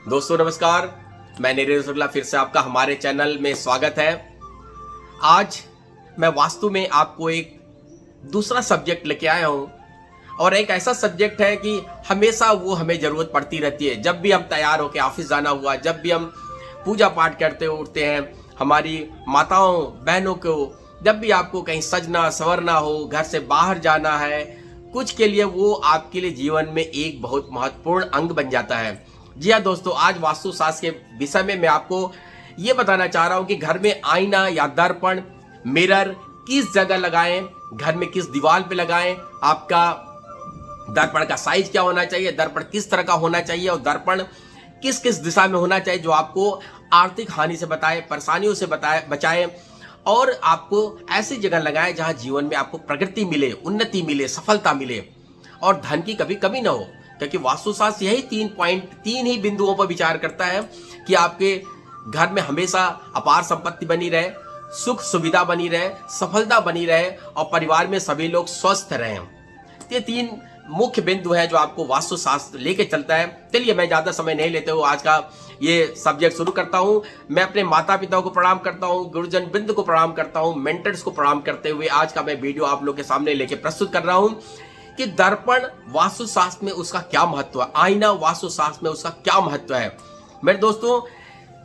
दोस्तों नमस्कार, मैं नीरज शुक्ला फिर से आपका हमारे चैनल में स्वागत है। आज मैं वास्तु में आपको एक दूसरा सब्जेक्ट लेके आया हूँ और एक ऐसा सब्जेक्ट है कि हमेशा वो हमें ज़रूरत पड़ती रहती है। जब भी हम तैयार होकर ऑफिस जाना हुआ, जब भी हम पूजा पाठ करते उठते हैं, हमारी माताओं बहनों को जब भी आपको कहीं सजना संवरना हो, घर से बाहर जाना है, कुछ के लिए वो आपके लिए जीवन में एक बहुत महत्वपूर्ण अंग बन जाता है। जी हाँ दोस्तों, आज वास्तुशास्त्र के विषय में मैं आपको ये बताना चाह रहा हूँ कि घर में आईना या दर्पण, मिरर किस जगह लगाएं, घर में किस दीवार पे लगाएं, आपका दर्पण का साइज क्या होना चाहिए, दर्पण किस तरह का होना चाहिए और दर्पण किस किस दिशा में होना चाहिए जो आपको आर्थिक हानि से बताए, परेशानियों से बचाए और आपको ऐसी जगह लगाए जहां जीवन में आपको प्रगति मिले, उन्नति मिले, सफलता मिले और धन की कभी कमी ना हो। क्योंकि वास्तुशास्त्र यही तीन ही बिंदुओं पर विचार करता है कि आपके घर में हमेशा अपार संपत्ति बनी रहे, सुख सुविधा बनी रहे, सफलता बनी रहे और परिवार में सभी लोग स्वस्थ रहें। ये तीन मुख्य बिंदु है जो आपको वास्तुशास्त्र लेके चलता है। चलिए मैं ज्यादा समय नहीं लेते हुए आज का ये सब्जेक्ट शुरू करता हूं। मैं अपने माता पिता को प्रणाम करता हूं, गुरुजन बिंद को प्रणाम करता हूं, मेंटर्स को प्रणाम करते हुए आज का मैं वीडियो आप लोग के सामने लेके प्रस्तुत कर रहा हूं कि दर्पण वास्तुशास्त्र में उसका क्या महत्व है, आईना वास्तुशास्त्र में उसका क्या महत्व है। मेरे दोस्तों,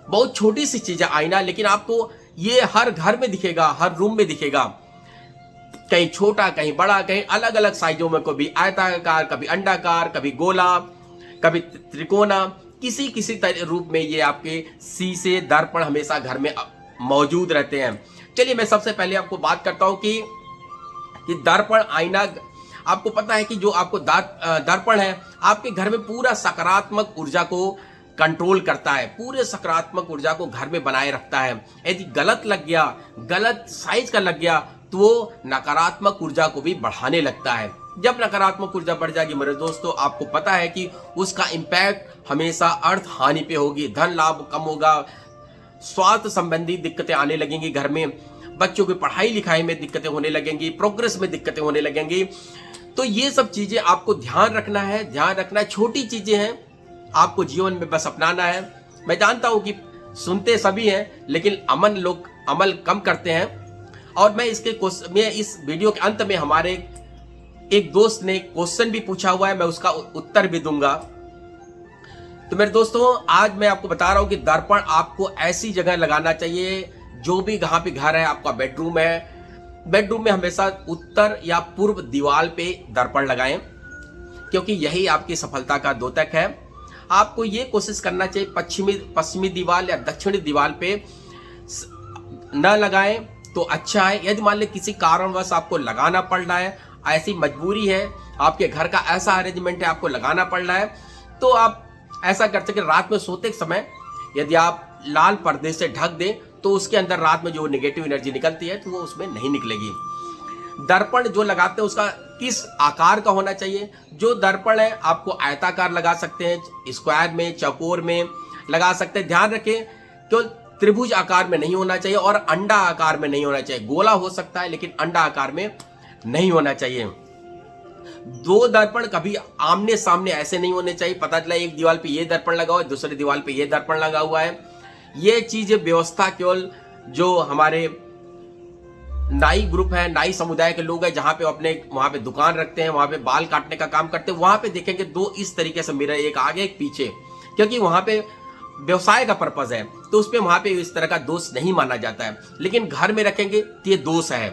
बहुत छोटी सी चीज है आईना, लेकिन आपको ये हर घर में दिखेगा, हर रूम में दिखेगा, कहीं छोटा कहीं बड़ा, कहीं अलग अलग साइजों में, कभी आयताकार, कभी अंडाकार, कभी गोला, कभी त्रिकोणा, किसी किसी रूप में ये आपके शीशे दर्पण हमेशा घर में मौजूद रहते हैं। चलिए मैं सबसे पहले आपको बात करता हूं कि दर्पण आईना, आपको पता है कि जो आपको दर्पण है आपके घर में पूरा सकारात्मक ऊर्जा को कंट्रोल करता है, पूरे सकारात्मक ऊर्जा को घर में बनाए रखता है। यदि गलत लग गया, गलत साइज का लग गया तो वो नकारात्मक ऊर्जा को भी बढ़ाने लगता है। जब नकारात्मक ऊर्जा बढ़ जाएगी मेरे दोस्तों, आपको पता है कि उसका इम्पैक्ट हमेशा अर्थ हानि पे होगी, धन लाभ कम होगा, स्वास्थ्य संबंधी दिक्कतें आने लगेंगी घर में, बच्चों की पढ़ाई लिखाई में दिक्कतें होने लगेंगी, प्रोग्रेस में दिक्कतें होने लगेंगी। तो ये सब चीजें आपको ध्यान रखना है, छोटी चीजें हैं, आपको जीवन में बस अपनाना है। मैं जानता हूं कि सुनते सभी हैं लेकिन लोग अमल कम करते हैं और मैं इस वीडियो के अंत में हमारे एक दोस्त ने क्वेश्चन भी पूछा हुआ है, मैं उसका उत्तर भी दूंगा। तो मेरे दोस्तों, आज मैं आपको बता रहा हूं कि दर्पण आपको ऐसी जगह लगाना चाहिए, जो भी जहां पे घर है, आपका बेडरूम है, बेडरूम में हमेशा उत्तर या पूर्व दीवार पे दर्पण लगाएं, क्योंकि यही आपकी सफलता का द्योतक है। आपको ये कोशिश करना चाहिए पश्चिमी दीवार या दक्षिणी दीवार पे न लगाएं तो अच्छा है। यदि मान लें किसी कारणवश आपको लगाना पड़ रहा है, ऐसी मजबूरी है, आपके घर का ऐसा अरेंजमेंट है, आपको लगाना पड़ रहा है, तो आप ऐसा कर सके रात में सोते समय यदि आप लाल पर्दे से ढक दें तो उसके अंदर रात में जो नेगेटिव एनर्जी निकलती है तो वो उसमें नहीं निकलेगी। दर्पण जो लगाते हैं उसका किस आकार का होना चाहिए? जो दर्पण है आपको आयताकार लगा सकते हैं, स्क्वायर में, चौकोर में लगा सकते हैं। ध्यान रखें केवल त्रिभुज आकार में नहीं होना चाहिए और अंडा आकार में नहीं होना चाहिए। गोला हो सकता है लेकिन अंडा आकार में नहीं होना चाहिए। दो दर्पण कभी आमने सामने ऐसे नहीं होने चाहिए, पता चला एक दीवार पे ये दर्पण लगा हुआ है, दूसरी दीवार पे ये दर्पण लगा हुआ है। ये चीज व्यवस्था केवल जो हमारे नाई ग्रुप है, नाई समुदाय के लोग हैं, जहां पे अपने वहां पे दुकान रखते हैं, वहां पे बाल काटने का काम करते हैं, वहां पे देखेंगे दो इस तरीके से मिरर, एक आगे एक पीछे, क्योंकि वहां पे व्यवसाय का पर्पज है, तो उस पे वहां पे इस तरह का दोष नहीं माना जाता है। लेकिन घर में रखेंगे तो ये दोष है।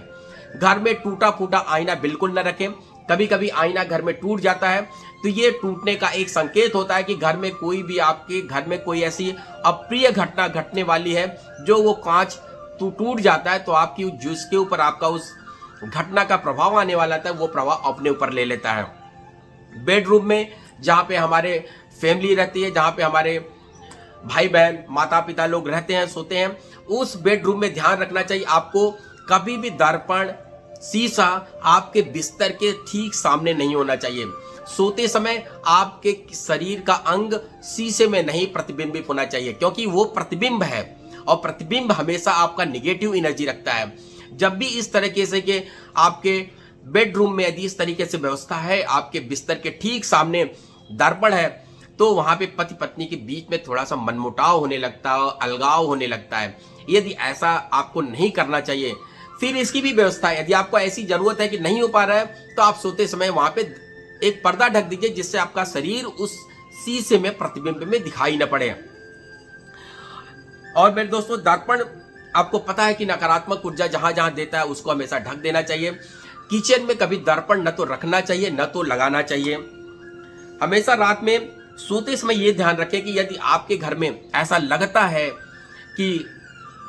घर में टूटा फूटा आईना बिल्कुल न रखें। कभी कभी आईना घर में टूट जाता है तो ये टूटने का एक संकेत होता है कि घर में कोई भी, आपके घर में कोई ऐसी अप्रिय घटना घटने वाली है। जो वो कांच टूट जाता है तो आपकी जिसके ऊपर आपका उस घटना का प्रभाव आने वाला था वो प्रभाव अपने ऊपर ले लेता है। बेडरूम में जहां पे हमारे फैमिली रहती है, जहां पे हमारे भाई बहन माता पिता लोग रहते हैं, सोते हैं, उस बेडरूम में ध्यान रखना चाहिए आपको कभी भी दर्पण शीशा आपके बिस्तर के ठीक सामने नहीं होना चाहिए। सोते समय आपके शरीर का अंग शीशे में नहीं प्रतिबिंबित होना चाहिए, क्योंकि वो प्रतिबिंब है और प्रतिबिंब हमेशा आपका निगेटिव एनर्जी रखता है। जब भी इस तरीके से कि आपके बेडरूम में यदि इस तरीके से व्यवस्था है, आपके बिस्तर के ठीक सामने दर्पण है, तो वहां पे पति पत्नी के बीच में थोड़ा सा मनमुटाव होने लगता है, अलगाव होने लगता है। यदि ऐसा आपको नहीं करना चाहिए, फिर इसकी भी व्यवस्था है। यदि आपको ऐसी जरूरत है कि नहीं हो पा रहा है, तो आप सोते समय वहां पे एक पर्दा ढक दीजिए, जिससे आपका शरीर उस शीशे में प्रतिबिंब में दिखाई न पड़े। और मेरे दोस्तों, दर्पण आपको पता है कि नकारात्मक ऊर्जा जहां जहां देता है उसको हमेशा ढक देना चाहिए। किचन में कभी दर्पण न तो रखना चाहिए न तो लगाना चाहिए। हमेशा रात में सोते समय यह ध्यान रखें कि यदि आपके घर में ऐसा लगता है कि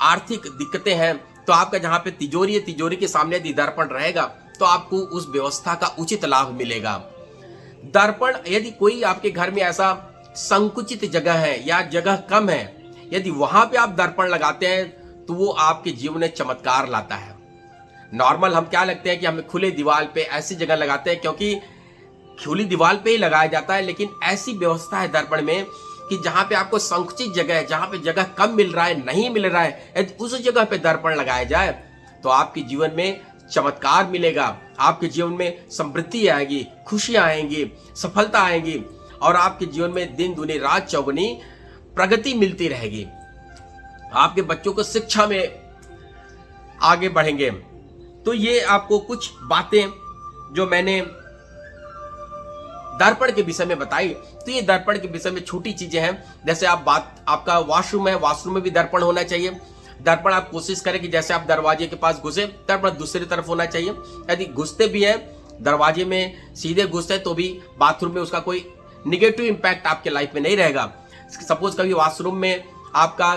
आर्थिक दिक्कतें हैं, तो आपका जहां पे तिजोरी है, तिजोरी के सामने यदि दर्पण रहेगा तो आपको उस व्यवस्था का उचित लाभ मिलेगा। दर्पण, यदि कोई आपके घर में ऐसा संकुचित जगह है या जगह कम है, यदि वहां पे आप दर्पण लगाते हैं तो वो आपके जीवन में चमत्कार लाता है। नॉर्मल हम क्या लगते हैं कि हमें खुले दीवार पे ऐसी जगह लगाते हैं, क्योंकि खुली दीवार पे ही लगाया जाता है, लेकिन ऐसी व्यवस्था है दर्पण में कि जहां पे आपको संकुचित जगह है, जहां पे जगह कम मिल रहा है, नहीं मिल रहा है, यदि उस जगह पे दर्पण लगाया जाए तो आपके जीवन में चमत्कार मिलेगा, आपके जीवन में समृद्धि आएगी, खुशियां आएंगी, सफलता आएंगी और आपके जीवन में दिन दुनी रात चौगुनी प्रगति मिलती रहेगी। आपके बच्चों को शिक्षा में आगे बढ़ेंगे। तो ये आपको कुछ बातें जो मैंने दर्पण के विषय में बताई, तो ये दर्पण के विषय में छोटी चीजें हैं। जैसे आपका वॉशरूम है, वॉशरूम में भी दर्पण होना चाहिए। दर्पण आप कोशिश करें कि जैसे आप दरवाजे के पास घुसे, दर्पण दूसरी तरफ होना चाहिए। यदि घुसते भी है दरवाजे में सीधे घुसते तो भी बाथरूम में उसका कोई निगेटिव इंपैक्ट आपके लाइफ में नहीं रहेगा। सपोज कभी वॉशरूम में आपका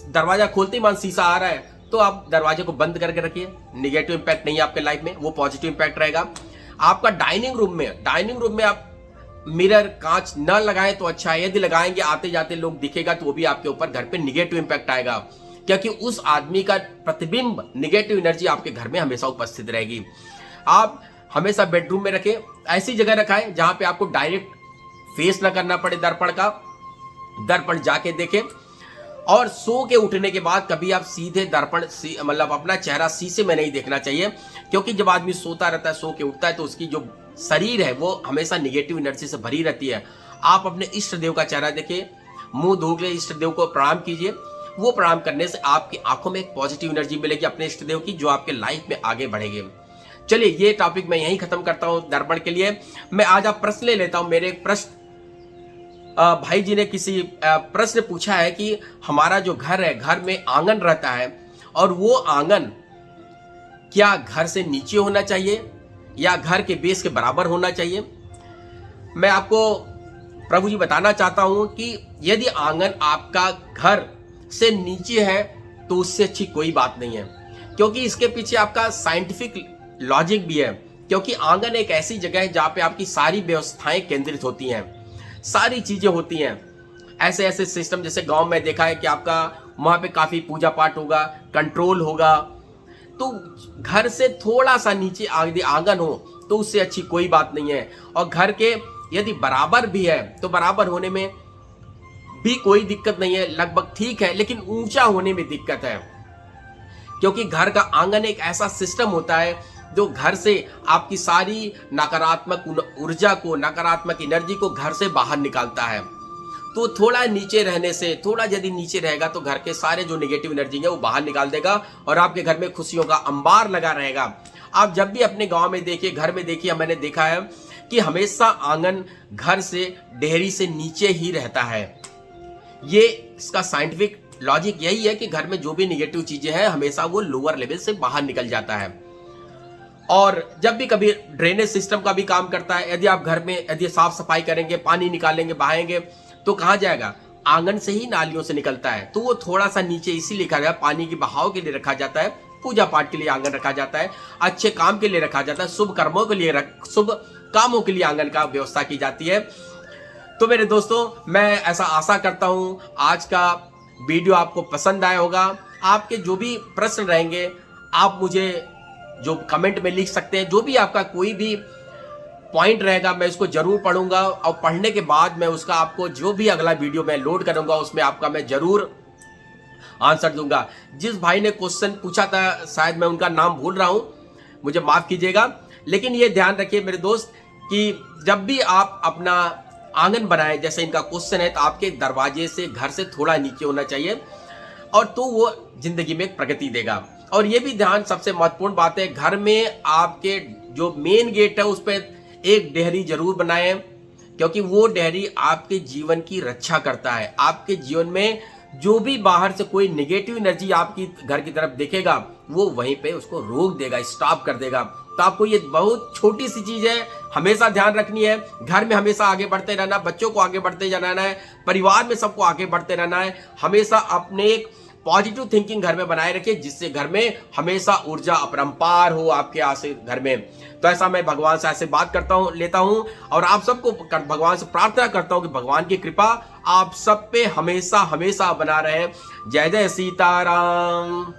दरवाजा खोलते ही मान शीशा आ रहा है, तो आप दरवाजे को बंद करके रखिए, निगेटिव इंपैक्ट नहीं है आपके लाइफ में, वो पॉजिटिव इंपैक्ट रहेगा। आपका डाइनिंग रूम में आप मिरर कांच न लगाएं तो अच्छा है। यदि लगाएंगे, आते जाते लोग दिखेगा तो वो भी आपके ऊपर घर पे निगेटिव इंपैक्ट आएगा, क्योंकि उस आदमी का प्रतिबिंब, निगेटिव एनर्जी आपके घर में हमेशा उपस्थित रहेगी। आप हमेशा बेडरूम में रखें, ऐसी जगह रखाएं जहां पे आपको डायरेक्ट फेस न करना पड़े दर्पण का, दर्पण जाके देखें। और सो के उठने के बाद कभी आप सीधे दर्पण मतलब अपना चेहरा शीशे में नहीं देखना चाहिए, क्योंकि जब आदमी सोता रहता है, सो के उठता है, तो उसकी जो शरीर है वो हमेशा निगेटिव एनर्जी से भरी रहती है। आप अपने इष्ट देव का चेहरा देखिए, मुंह धो के इष्ट देव को प्रणाम कीजिए। वो प्रणाम करने से आपकी आंखों में एक पॉजिटिव एनर्जी मिलेगी अपने इष्ट देव की, जो आपके लाइफ में आगे बढ़ेगी। चलिए, ये टॉपिक मैं यहीं खत्म करता हूं दर्पण के लिए। मैं आज आप प्रश्न ले लेता हूं। मेरे एक प्रश्न भाई जी ने किसी प्रश्न पूछा है कि हमारा जो घर है, घर में आंगन रहता है, और वो आंगन क्या घर से नीचे होना चाहिए या घर के बेस के बराबर होना चाहिए? मैं आपको प्रभु जी बताना चाहता हूं कि यदि आंगन आपका घर से नीचे है तो उससे अच्छी कोई बात नहीं है, क्योंकि इसके पीछे आपका साइंटिफिक लॉजिक भी है। क्योंकि आंगन एक ऐसी जगह है जहां पे आपकी सारी व्यवस्थाएं केंद्रित होती हैं, सारी चीजें होती हैं। ऐसे ऐसे सिस्टम जैसे गांव में देखा है कि आपका वहां पे काफी पूजा पाठ होगा, कंट्रोल होगा। तो घर से थोड़ा सा नीचे आंगन हो तो उससे अच्छी कोई बात नहीं है। और घर के यदि बराबर भी है तो बराबर होने में भी कोई दिक्कत नहीं है, लगभग ठीक है, लेकिन ऊंचा होने में दिक्कत है। क्योंकि घर का आंगन एक ऐसा सिस्टम होता है जो घर से आपकी सारी नकारात्मक ऊर्जा को, नकारात्मक एनर्जी को घर से बाहर निकालता है। तो थोड़ा नीचे रहने से, थोड़ा यदि नीचे रहेगा तो घर के सारे जो नेगेटिव एनर्जी है वो बाहर निकाल देगा और आपके घर में खुशियों का अंबार लगा रहेगा। आप जब भी अपने गांव में देखिए, घर में देखिए, मैंने देखा है कि हमेशा आंगन घर से, डेहरी से नीचे ही रहता है। ये इसका साइंटिफिक लॉजिक यही है कि घर में जो भी निगेटिव चीजें हैं हमेशा वो लोअर लेवल से बाहर निकल जाता है। और जब भी कभी ड्रेनेज सिस्टम का भी काम करता है, यदि आप घर में यदि साफ सफाई करेंगे, पानी निकालेंगे, बहाएंगे, तो कहां जाएगा? आंगन से ही नालियों से निकलता है। तो वो थोड़ा सा नीचे इसीलिए लिखा गया, पानी की बहाव के लिए रखा जाता है, पूजा पाठ के लिए आंगन रखा जाता है, अच्छे काम के लिए रखा जाता है, शुभ कर्मों के लिए, शुभ कामों के लिए आंगन का व्यवस्था की जाती है। तो मेरे दोस्तों, मैं ऐसा आशा करता हूं आज का वीडियो आपको पसंद आया होगा। आपके जो भी प्रश्न रहेंगे आप मुझे जो कमेंट में लिख सकते हैं। जो भी आपका कोई भी पॉइंट रहेगा मैं उसको जरूर पढ़ूंगा, और पढ़ने के बाद मैं उसका आपको जो भी अगला वीडियो मैं लोड करूंगा उसमें आपका मैं जरूर आंसर दूंगा। जिस भाई ने क्वेश्चन पूछा था, शायद मैं उनका नाम भूल रहा हूं, मुझे माफ कीजिएगा, लेकिन ये ध्यान रखिए मेरे दोस्त कि जब भी आप अपना आंगन बनाए, जैसे इनका क्वेश्चन है, तो आपके दरवाजे से घर से थोड़ा नीचे होना चाहिए, और तो वो जिंदगी में एक प्रगति देगा। और ये भी ध्यान, सबसे महत्वपूर्ण बात है, घर में आपके जो मेन गेट है उस पर एक डेहरी जरूर बनाएं, क्योंकि वो डेहरी आपके जीवन की रक्षा करता है। आपके जीवन में जो भी बाहर से कोई नेगेटिव एनर्जी आपकी घर की तरफ देखेगा, वो वहीं पे उसको रोक देगा, स्टॉप कर देगा। तो आपको ये बहुत छोटी सी चीज है, हमेशा ध्यान रखनी है। घर में हमेशा आगे बढ़ते रहना, बच्चों को आगे बढ़ते जाना है, परिवार में सबको आगे बढ़ते रहना है। हमेशा अपने एक पॉजिटिव थिंकिंग घर में बनाए रखिए, जिससे घर में हमेशा ऊर्जा अपरंपार हो आपके आसे घर में। तो ऐसा मैं भगवान से ऐसे बात करता हूँ, लेता हूँ, और आप सबको भगवान से प्रार्थना करता हूँ कि भगवान की कृपा आप सब पे हमेशा हमेशा बना रहे। जय जय सीताराम।